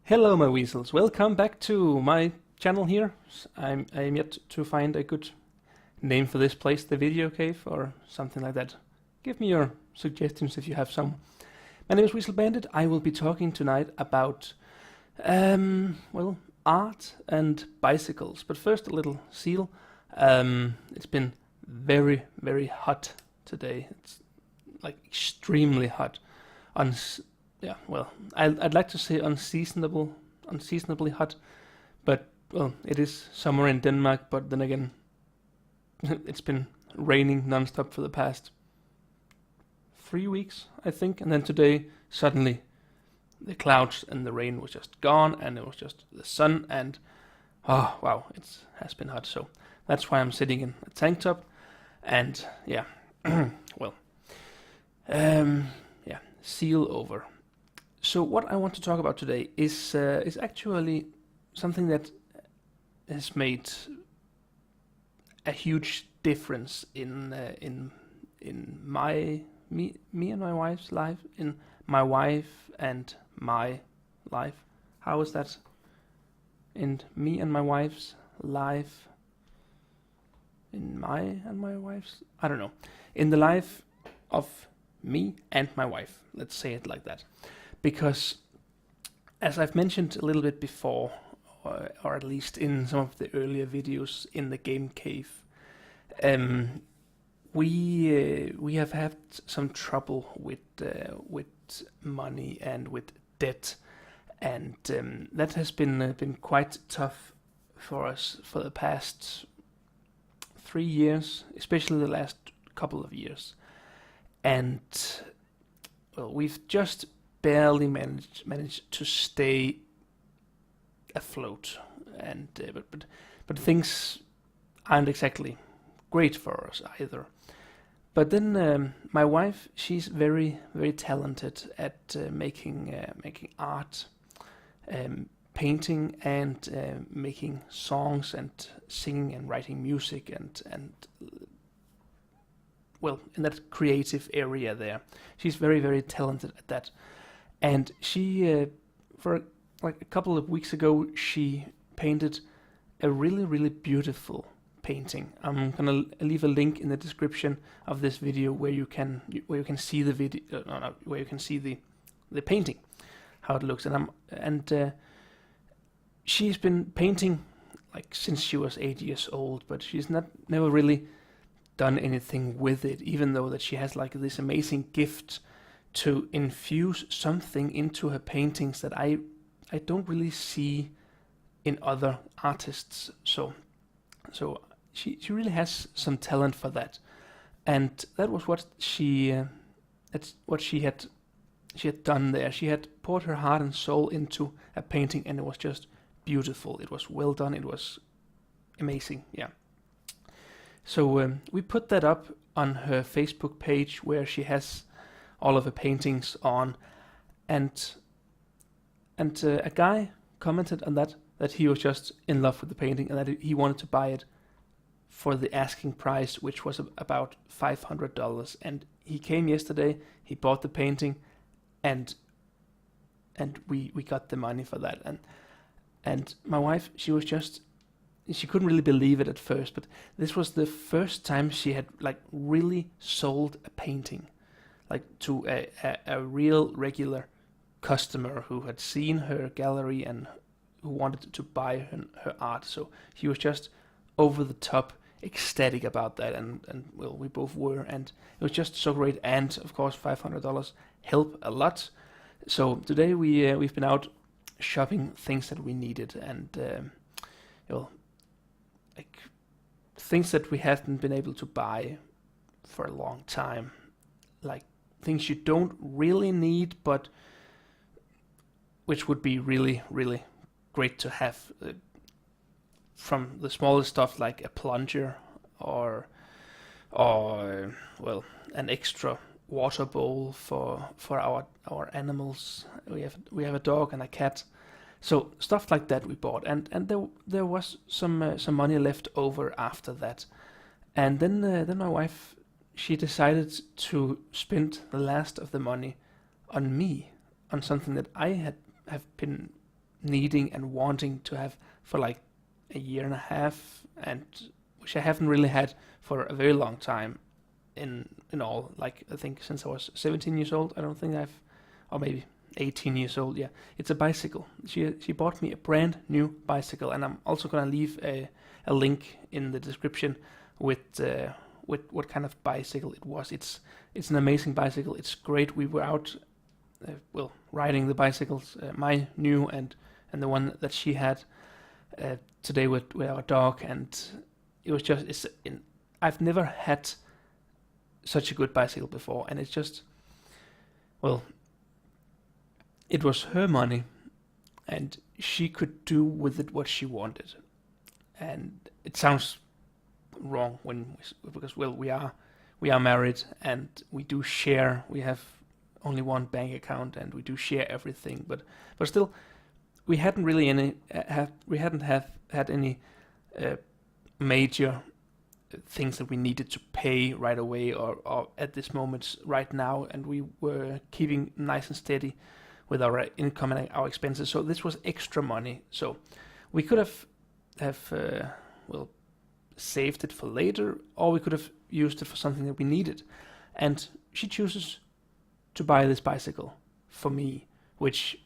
Hello, my weasels. Welcome back to my channel here. I'm yet to find a good name for this place, the video cave or something like that. Give me your suggestions if you have some. My name is Weasel Bandit. I will be talking tonight about art and bicycles. But first, a little seal. It's been very, very hot today. It's like extremely hot. I'd like to say unseasonably hot, but well, it is summer in Denmark. But then again, it's been raining non-stop for the past 3 weeks, I think, and then today suddenly the clouds and the rain was just gone, and it was just the sun, and oh wow, it has been hot. So that's why I'm sitting in a tank top, and yeah, well, seal over. So what I want to talk about today is actually something that has made a huge difference in me and my wife's life, in my wife and my life. How is that? In me and my wife's life, in my and my wife's, I don't know, in the life of me and my wife. Let's say it like that. Because, as I've mentioned a little bit before, or at least in some of the earlier videos in the game cave, we have had some trouble with money and with debt, and that has been quite tough for us for the past 3 years, especially the last couple of years, and well, we've just barely managed to stay afloat, and but things aren't exactly great for us either. But then my wife, she's very talented at making art, painting, and making songs, and singing and writing music, and well, in that creative area there, she's very talented at that. And she, for like a couple of weeks ago, she painted a really beautiful painting. I'm gonna leave a link in the description of this video where you can see the video, where you can see the painting, how it looks. And she's been painting like since she was 8 years old, but she's never really done anything with it, even though that she has like this amazing gift to infuse something into her paintings that I don't really see in other artists. So she really has some talent for that, and that was what she had done there. She had poured her heart and soul into a painting, and it was just beautiful. It was well done. It was amazing. Yeah. So we put that up on her Facebook page where she has all of her paintings on, and a guy commented on that he was just in love with the painting and that he wanted to buy it for the asking price, which was about $500. And he came yesterday, he bought the painting, and we got the money for that. And my wife, she couldn't really believe it at first, but this was the first time she had like really sold a painting, like to a real regular customer who had seen her gallery and who wanted to buy her art. So he was just over the top ecstatic about that, and well, we both were, and it was just so great. And of course, $500 help a lot. So today we've been out shopping things that we needed, and like things that we haven't been able to buy for a long time, like things you don't really need, but which would be really great to have, from the smallest stuff like a plunger or well, an extra water bowl for our animals. We have a dog and a cat. So stuff like that we bought, and there was some money left over after that, and then my wife, she decided to spend the last of the money on me, on something that I have been needing and wanting to have for like a year and a half, and which I haven't really had for a very long time. In all, like I think since I was 17 years old, I don't think or maybe 18 years old. Yeah, it's a bicycle. She bought me a brand new bicycle, and I'm also gonna leave a link in the description with what kind of bicycle it was. It's an amazing bicycle. It's great. We were out, riding the bicycles, my new and the one that she had today with our dog, and it was just I've never had such a good bicycle before, and it's just, it was her money, and she could do with it what she wanted. And it sounds wrong because we are married, and we do share. We have only one bank account, and we do share everything. But still, we hadn't really had any major things that we needed to pay right away or at this moment right now, and we were keeping nice and steady with our income and our expenses. So this was extra money. So we could have saved it for later, or we could have used it for something that we needed. And she chooses to buy this bicycle for me, which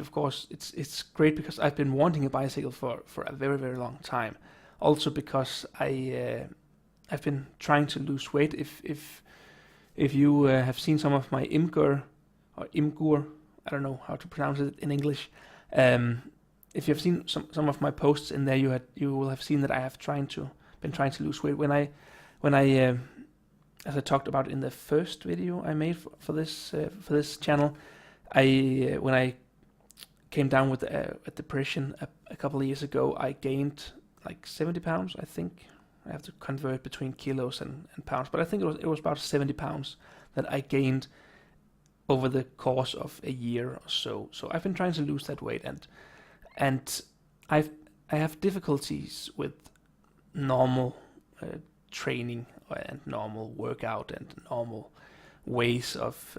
of course it's great because I've been wanting a bicycle for a very, very long time. Also because I've been trying to lose weight. If you have seen some of my Imgur, I don't know how to pronounce it in English. If you have seen some of my posts in there, you will have seen that I have been trying to lose weight. When I as I talked about in the first video I made for this channel, when I came down with a depression a couple of years ago, I gained like 70 pounds, I think. I have to convert between kilos and pounds, but I think it was about 70 pounds that I gained over the course of a year or so. So I've been trying to lose that weight, and I have difficulties with normal training and normal workout and normal ways of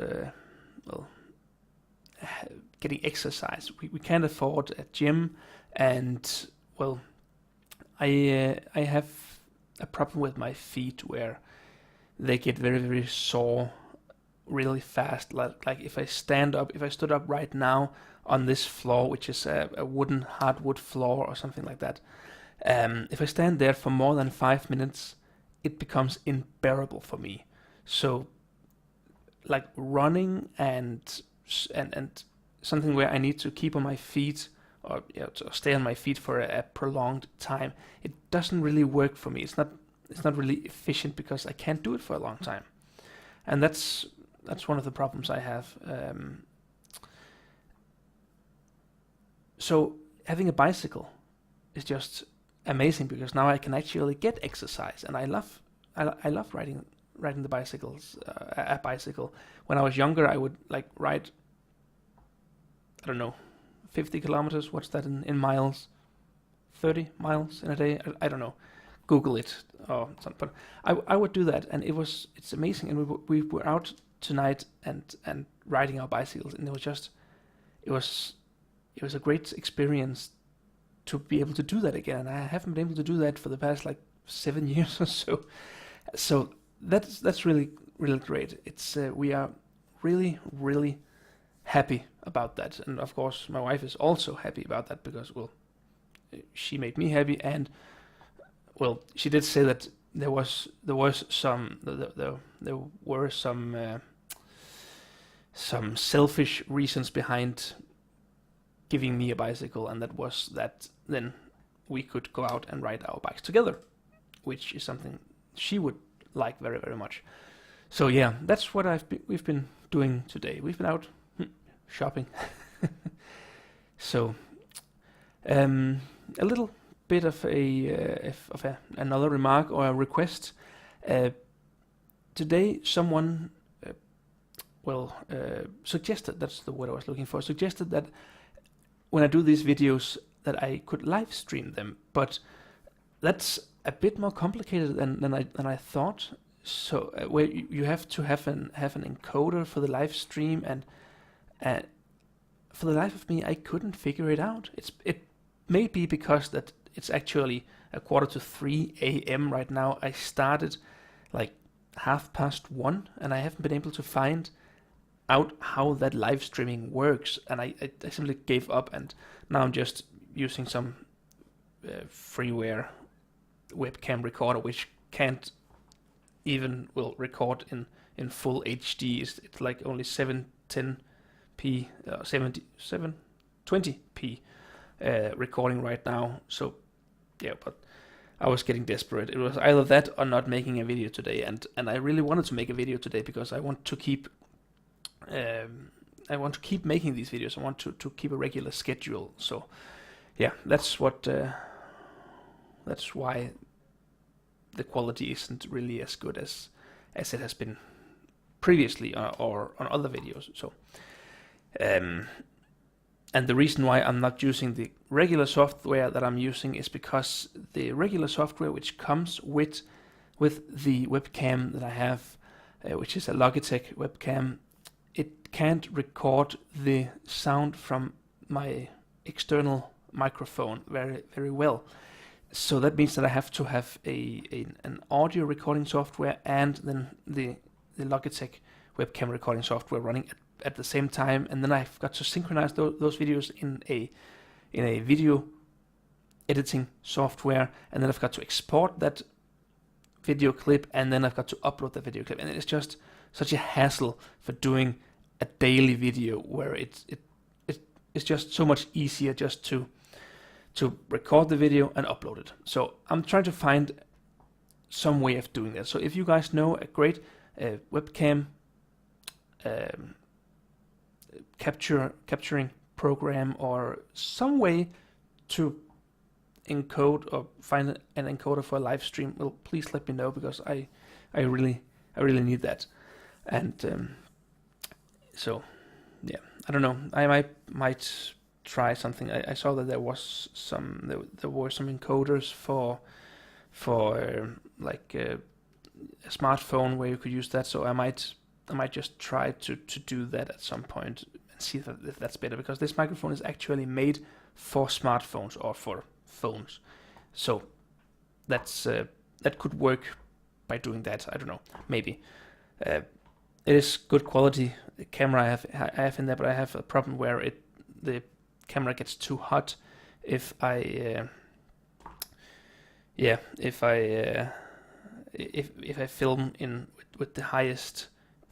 getting exercise. We can't afford a gym, and I have a problem with my feet where they get very, very sore really fast. Like if I stood up right now on this floor, which is a wooden hardwood floor or something like that, if I stand there for more than 5 minutes, it becomes unbearable for me. So like running and something where I need to keep on my feet or to stay on my feet for a prolonged time, it doesn't really work for me. It's not really efficient because I can't do it for a long time, and that's one of the problems I have. So having a bicycle is just amazing because now I can actually get exercise, and I love riding the bicycles. A bicycle. When I was younger, I would like ride, I don't know, 50 kilometers. What's that in miles? 30 miles in a day. I don't know. Google it or something. But I would do that, and it's amazing. And we were out tonight and riding our bicycles, and it was a great experience to be able to do that again. And I haven't been able to do that for the past like 7 years or so. So that's really, really great. It's we are really, really happy about that, and of course my wife is also happy about that because she made me happy, and she did say that there were some selfish reasons behind giving me a bicycle, and that was that then we could go out and ride our bikes together, which is something she would like very, very much. So yeah, that's what we've been doing today. We've been out shopping. So a little bit of another remark or a request. Today someone suggested, that's the word I was looking for, suggested that when I do these videos that I could live stream them, but that's a bit more complicated than I thought. So where you have to have an encoder for the live stream, and for the life of me, I couldn't figure it out. It may be because that it's actually 2:45 a.m. right now. I started like 1:30, and I haven't been able to find out how that live streaming works, and I simply gave up, and now I'm just using some freeware webcam recorder, which can't even record in full HD. It's like only 710p, 720p recording right now. So yeah, but I was getting desperate. It was either that or not making a video today, and I really wanted to make a video today because I want to keep making these videos. I want to keep a regular schedule. So yeah, that's why the quality isn't really as good as it has been previously or on other videos. So and the reason why I'm not using the regular software that I'm using is because the regular software which comes with the webcam that I have, which is a Logitech webcam, it can't record the sound from my external microphone very, very well. So that means that I have to have an audio recording software and then the Logitech webcam recording software running at the same time, and then I've got to synchronize those videos in a video editing software, and then I've got to export that video clip, and then I've got to upload the video clip, and it's just such a hassle for doing a daily video where it's just so much easier just to record the video and upload it. So I'm trying to find some way of doing that. So if you guys know a great webcam capturing program or some way to encode or find an encoder for a live stream, well, please let me know, because I really need that. And so yeah, I don't know, I might try something. I saw that there were some encoders for like a smartphone where you could use that, so I might just try to do that at some point and see if that's better, because this microphone is actually made for smartphones or for phones. So that could work by doing that. I don't know, maybe. It is good quality, the camera I have in there, but I have a problem where the camera gets too hot if I film in with the highest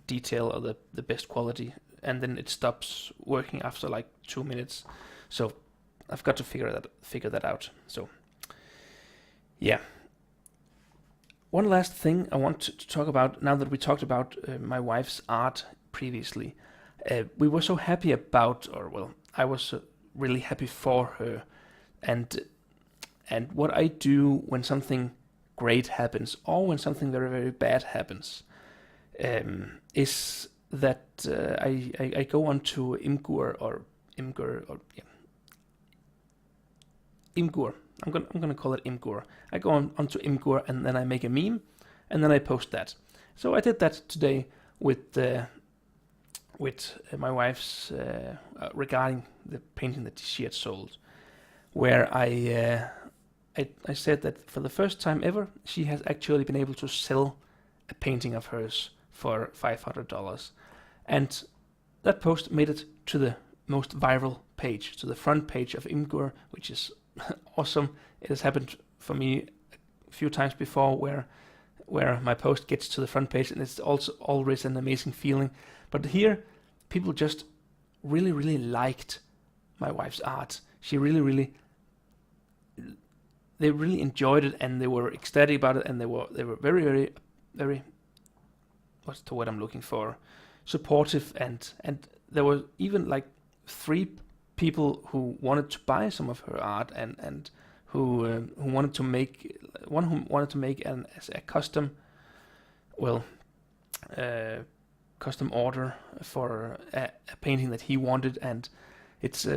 detail or the best quality, and then it stops working after like 2 minutes. So I've got to figure that out. So yeah. One last thing I want to talk about, now that we talked about my wife's art previously. We were so happy about, or well, I was really happy for her, and what I do when something great happens or when something very, very bad happens, is that I go on to Imgur. I'm gonna call it Imgur. I go onto Imgur, and then I make a meme, and then I post that. So I did that today with my wife's regarding the painting that she had sold, where I said that for the first time ever, she has actually been able to sell a painting of hers for $500, and that post made it to the most viral page, to the front page of Imgur, which is awesome. It has happened for me a few times before, where my post gets to the front page, and it's also always an amazing feeling. But here, people just really, really liked my wife's art. They really enjoyed it, and they were ecstatic about it, and they were very, very, very, what's the word I'm looking for? Supportive, and there were even like 3 people who wanted to buy some of her art, and who wanted to make a custom, custom order for a painting that he wanted, and it's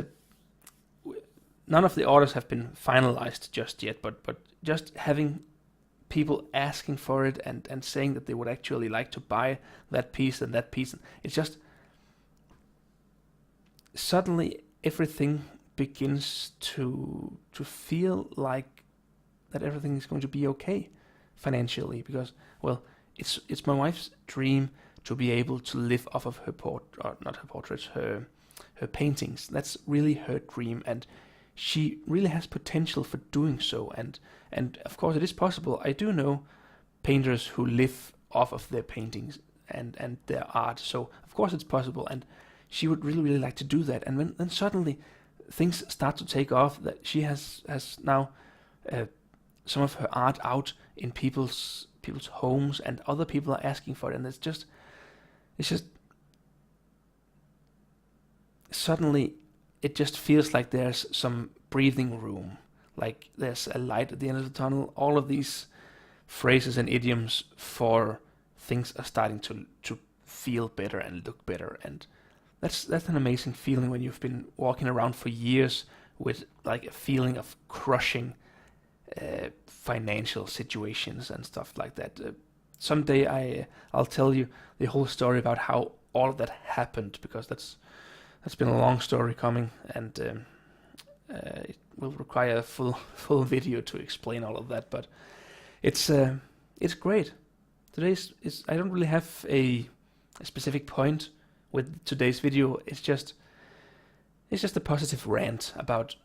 none of the orders have been finalized just yet, but just having people asking for it and saying that they would actually like to buy that piece and that piece, it's just, suddenly everything begins to feel like that everything is going to be okay financially, because, well, it's my wife's dream to be able to live off of her not her portraits, her paintings. That's really her dream, and she really has potential for doing so. And of course, it is possible. I do know painters who live off of their paintings and their art. So of course it's possible, and she would really really like to do that. And when then suddenly things start to take off, that she has now some of her art out in people's homes, and other people are asking for it, and it's just suddenly it just feels like there's some breathing room, like there's a light at the end of the tunnel. All of these phrases and idioms for things are starting to feel better and look better, and that's an amazing feeling when you've been walking around for years with like a feeling of crushing financial situations and stuff like that. Someday I'll tell you the whole story about how all of that happened, because that's been a long story coming, and it will require a full video to explain all of that. But it's great. Today's is I don't really have a specific point with today's video. It's just a positive rant about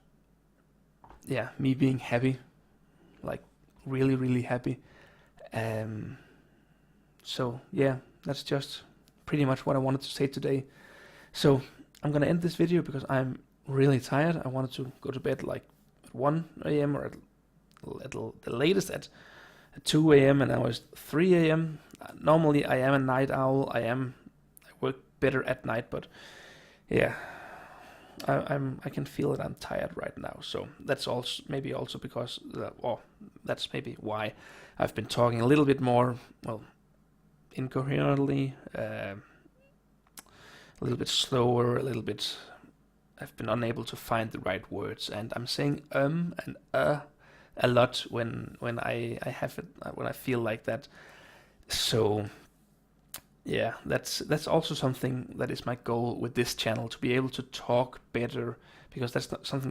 me being happy, like really really happy. So yeah, that's just pretty much what I wanted to say today. So I'm gonna end this video because I'm really tired. I wanted to go to bed like at 1 a.m. or at the latest at 2 a.m. and now it's 3 a.m. Normally I am a night owl. I work better at night, but yeah, I can feel that I'm tired right now. So that's also maybe also because that's maybe why I've been talking a little bit more, well, incoherently, a little bit slower, a little bit. I've been unable to find the right words, and I'm saying and a lot when I have it, when I feel like that. So yeah, that's also something that is my goal with this channel, to be able to talk better, because that's not something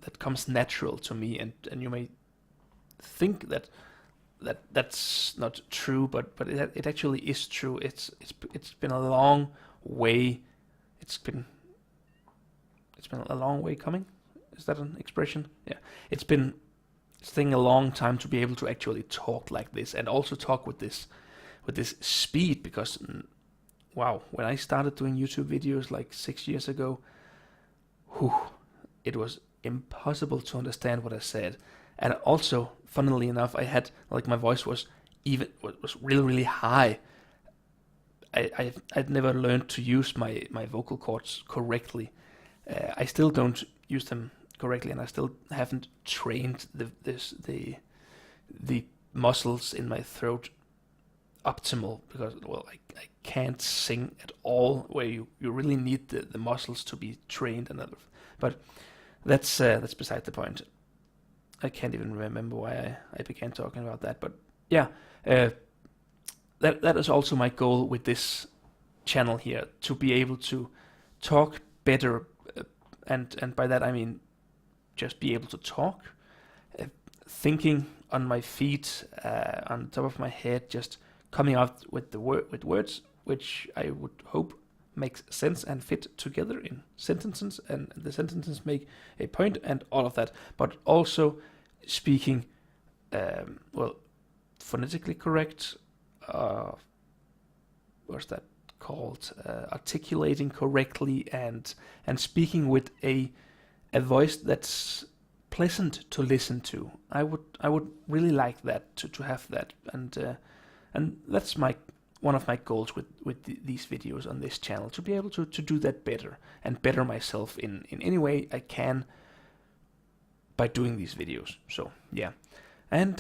that comes natural to me, and you may think that's not true, but it actually is true. It's been a long way. It's been a long way coming. Is that an expression? Yeah. It's taking a long time to be able to actually talk like this, and also talk with this speed, because wow, when I started doing YouTube videos like 6 years ago, it was impossible to understand what I said. And also, funnily enough, I had, like, my voice was really really high. I'd never learned to use my vocal cords correctly. I still don't use them correctly, and I still haven't trained the muscles in my throat optimal, because, well, I can't sing at all, where you really need the muscles to be trained, but that's beside the point. I can't even remember why I began talking about that, but yeah, that is also my goal with this channel here, to be able to talk better, and by that I mean just be able to talk, thinking on my feet, on top of my head, just coming out with with words which I would hope makes sense and fit together in sentences, and the sentences make a point and all of that, but also speaking well, phonetically correct, what's that called, articulating correctly, and speaking with a voice that's pleasant to listen to. I would really like that, to have that, and that's one of my goals with these videos on this channel, to be able to do that better, and better myself in any way I can by doing these videos. So yeah, and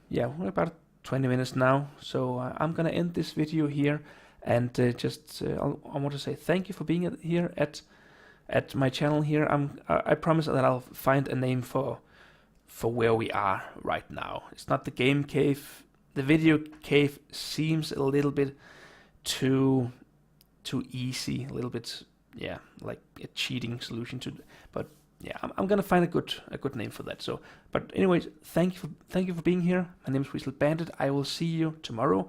yeah, we're about 20 minutes now, so I'm gonna end this video here, and I want to say thank you for being here at my channel here. I promise that I'll find a name for where we are right now. It's not the game cave. The video cave seems a little bit too easy, a little bit yeah, like a cheating solution to. But yeah, I'm gonna find a good name for that. So, but anyways, thank you for being here. My name is Weasel Bandit. I will see you tomorrow,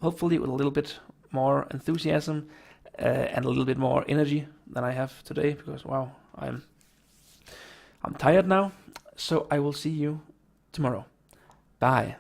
hopefully with a little bit more enthusiasm and a little bit more energy than I have today, because wow, I'm tired now. So I will see you tomorrow. Bye.